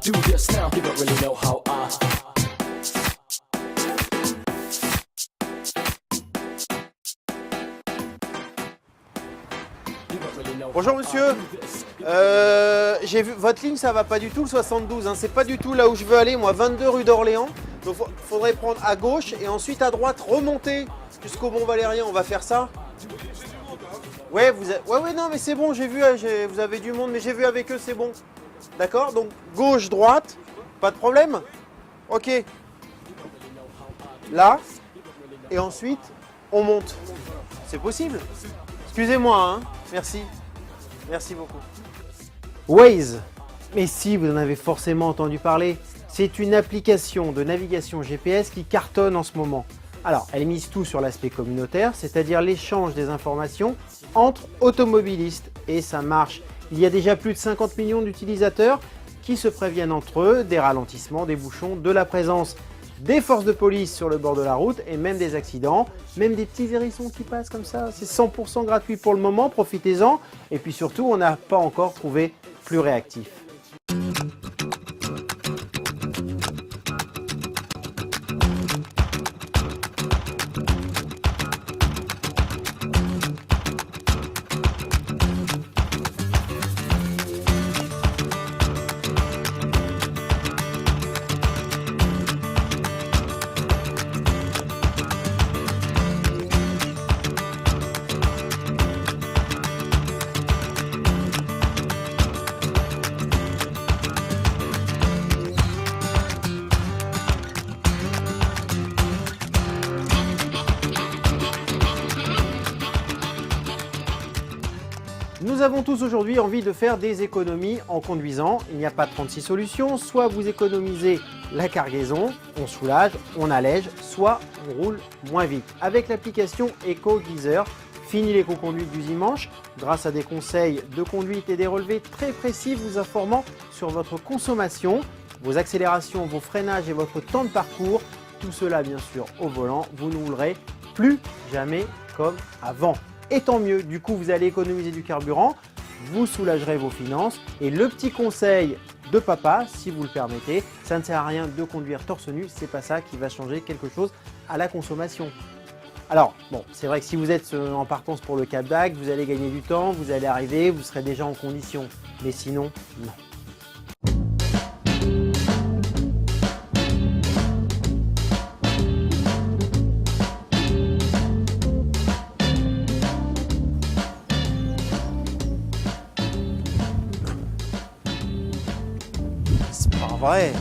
do this now. You don't really know how I. Bonjour monsieur, j'ai vu votre ligne, ça va pas du tout le 72, hein. C'est pas du tout là où je veux aller, moi 22 rue d'Orléans. Donc faudrait prendre à gauche et ensuite à droite remonter jusqu'au Mont Valérien, on va faire ça. Ouais, ouais, non mais c'est bon, j'ai vu, vous avez du monde, mais j'ai vu avec eux, c'est bon. D'accord, donc gauche, droite, pas de problème. Ok. Là, et ensuite on monte. C'est possible. Excusez-moi, hein. Merci. Merci beaucoup. Waze. Mais si, vous en avez forcément entendu parler. C'est une application de navigation GPS qui cartonne en ce moment. Alors, elle mise tout sur l'aspect communautaire, c'est-à-dire l'échange des informations entre automobilistes. Et ça marche. Il y a déjà plus de 50 millions d'utilisateurs qui se préviennent entre eux des ralentissements, des bouchons, de la présence des forces de police sur le bord de la route et même des accidents, même des petits hérissons qui passent comme ça. C'est 100% gratuit pour le moment, profitez-en. Et puis surtout, on n'a pas encore trouvé plus réactif. Nous avons tous aujourd'hui envie de faire des économies en conduisant. Il n'y a pas 36 solutions. Soit vous économisez la cargaison, on soulage, on allège, soit on roule moins vite. Avec l'application EcoGuizer, fini l'éco-conduite du dimanche, grâce à des conseils de conduite et des relevés très précis vous informant sur votre consommation, vos accélérations, vos freinages et votre temps de parcours. Tout cela bien sûr au volant, vous ne roulerez plus jamais comme avant. Et tant mieux, du coup vous allez économiser du carburant, vous soulagerez vos finances et le petit conseil de papa, si vous le permettez, ça ne sert à rien de conduire torse nu, c'est pas ça qui va changer quelque chose à la consommation. Alors bon, c'est vrai que si vous êtes en partance pour le Cap d'Agde, vous allez gagner du temps, vous allez arriver, vous serez déjà en condition, mais sinon, non. Vrai.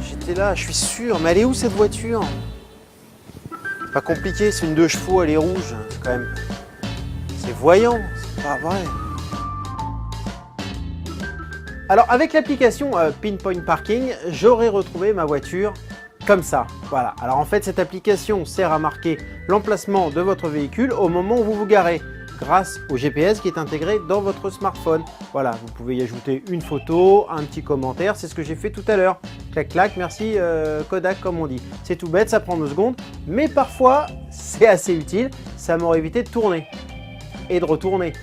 J'étais là, je suis sûr. Mais elle est où cette voiture? Pas compliqué, c'est une 2 chevaux, elle est rouge. C'est quand même... C'est voyant, c'est pas vrai. Alors avec l'application Pinpoint Parking, j'aurais retrouvé ma voiture comme ça. Voilà. Alors en fait, cette application sert à marquer l'emplacement de votre véhicule au moment où vous vous garez, grâce au GPS qui est intégré dans votre smartphone. Voilà, vous pouvez y ajouter une photo, un petit commentaire, c'est ce que j'ai fait tout à l'heure. Clac clac, merci Kodak comme on dit. C'est tout bête, ça prend 2 secondes, mais parfois c'est assez utile, ça m'aurait évité de tourner et de retourner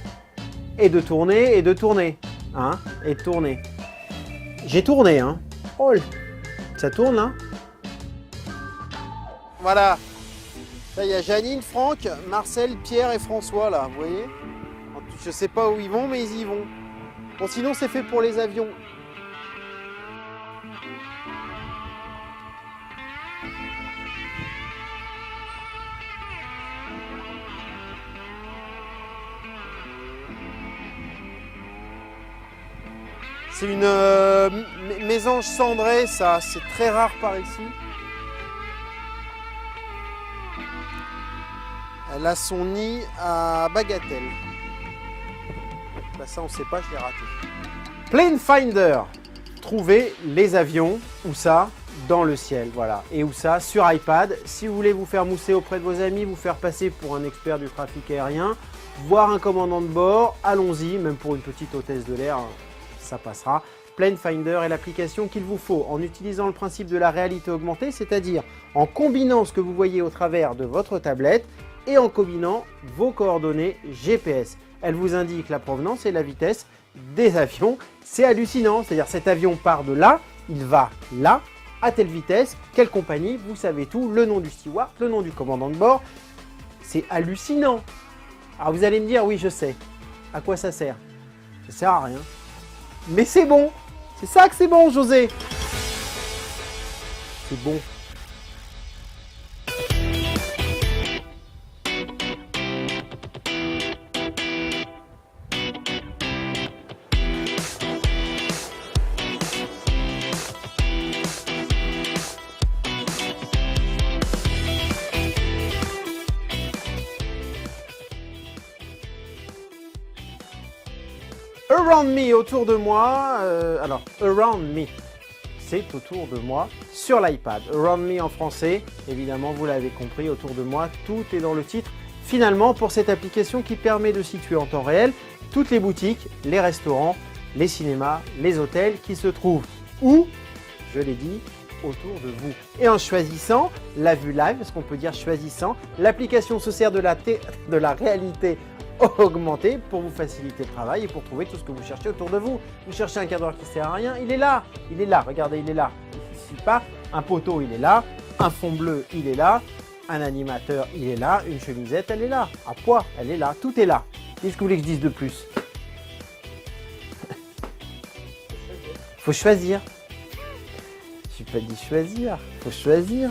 et de tourner et de tourner, hein, et de tourner. J'ai tourné, hein. Oh, ça tourne, hein. Voilà. Là, il y a Janine, Franck, Marcel, Pierre et François, là, vous voyez? Je sais pas où ils vont, mais ils y vont. Bon, sinon, c'est fait pour les avions. C'est une mésange cendrée, ça, c'est très rare par ici. Elle a son nid à Bagatelle. Bah ça on sait pas, je l'ai raté. Plane Finder. Trouver les avions, où ça? Dans le ciel, voilà. Et où ça? Sur iPad. Si vous voulez vous faire mousser auprès de vos amis, vous faire passer pour un expert du trafic aérien, voir un commandant de bord, allons-y, même pour une petite hôtesse de l'air, ça passera. Plane Finder est l'application qu'il vous faut en utilisant le principe de la réalité augmentée, c'est-à-dire en combinant ce que vous voyez au travers de votre tablette et en combinant vos coordonnées GPS. Elle vous indique la provenance et la vitesse des avions. C'est hallucinant, c'est-à-dire cet avion part de là, il va là, à telle vitesse, quelle compagnie, vous savez tout, le nom du steward, le nom du commandant de bord. C'est hallucinant. Alors vous allez me dire, oui je sais, à quoi ça sert? Ça sert à rien. Mais c'est bon, c'est ça que c'est bon José. C'est bon. Around me, autour de moi, alors around me, c'est autour de moi sur l'iPad. Around me en français, évidemment vous l'avez compris, autour de moi, tout est dans le titre. Finalement, pour cette application qui permet de situer en temps réel toutes les boutiques, les restaurants, les cinémas, les hôtels qui se trouvent où, je l'ai dit, autour de vous. Et en choisissant la vue live, parce qu'on peut dire choisissant, l'application se sert de la réalité augmentée pour vous faciliter le travail et pour trouver tout ce que vous cherchez autour de vous. Vous cherchez un cadre qui ne sert à rien, il est là, regardez, il est là. Il ne suffit pas, un poteau, il est là, un fond bleu, il est là, un animateur, il est là, une chemisette, elle est là, à poids, elle est là, tout est là. Qu'est-ce que vous voulez que je dise de plus? Faut choisir. Je n'ai pas dit choisir, faut choisir.